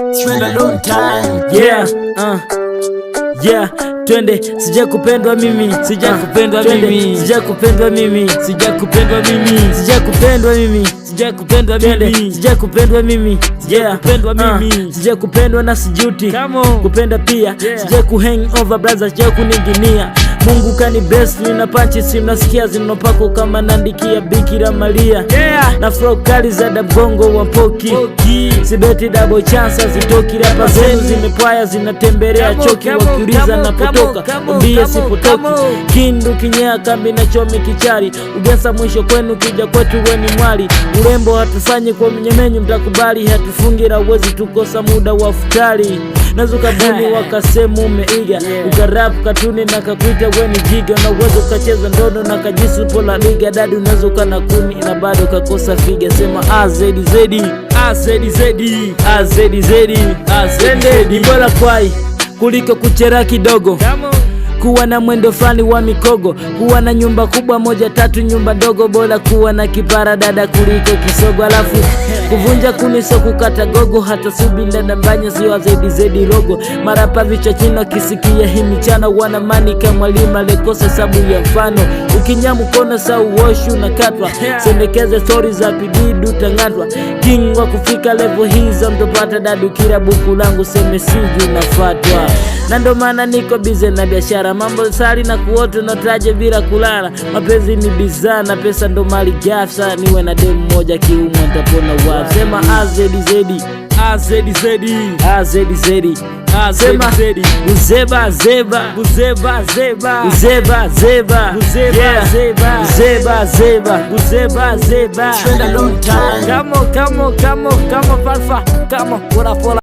It's been a long time. Yeah, yeah, twende. Sijakupendwa mimi, sijakupendwa mimi, sijakupendwa mimi, sijakupendwa mimi, sijakupendwa mimi, sijakupendwa mimi, sijakupendwa mimi, sijakupendwa mimi, sijakupendwa na sijuti kupenda pia, sijaku hang over brother, sijakuninginia. Mungu kani bless, nina panchi simu nasikia zinopako kama nandikia Bikira Maria, na flow kali za dabongo wa poki, sibeti double chance zitoki, rapa zenu zimepwaya zinatembelea choki, wakiuliza napotoka mbia sipotoki, kindu kinyea kambi na chomi kichari, ugesa mwisho kwenu kija kwetu weni mwali, urembo hatufanyi kwa mnyemenyu mtakubali, hatufungira uwezi tukosa muda wa futari, nazuka buni wakasemu umeiga, ukarapu katuni na kakuita weni jiga, unaweza ukacheza ndono na kajisu pola liga, dadi unazuka na kuni na bado kakosa figa, sema azedi zedi, azedi zedi, azedi zedi, azedi zedi, bora kwai kuliko kuchera kidogo, kuwa na mwendo fani wa mikogo, kuwa na nyumba kubwa moja tatu nyumba dogo, bora kuwa na kipara dada kuliko kisogo, alafu kuvunja kuniso kukata gogo, hata subi ndana mbanya siwa zedi zedi rogo, marapa vichwa chino kisikia hii michana, wana mani kama lima lekosa sabu ya mfano, ukinyamu kona sa uoshu na katwa, sendekeze stories za pididu tangatwa, king wa kufika level hizo mtopata dadu kira buku langu seme siju nafatwa, na ndo maana niko bize na biashara, mambo sari na kuoto notaje bila kulala, mapenzi ni bizaa na pesa ndo mali gafsa, niwe na demu moja kiumo nitapona wafu, sema azedi zedi, azedi zedi, azedi zedi, sema uzeba zeba, uzeba zeba, uzeba zeba, uzeba zeba, uzeba zeba, uzeba zeba. It's been a long time. Come on, falfa, come on, pura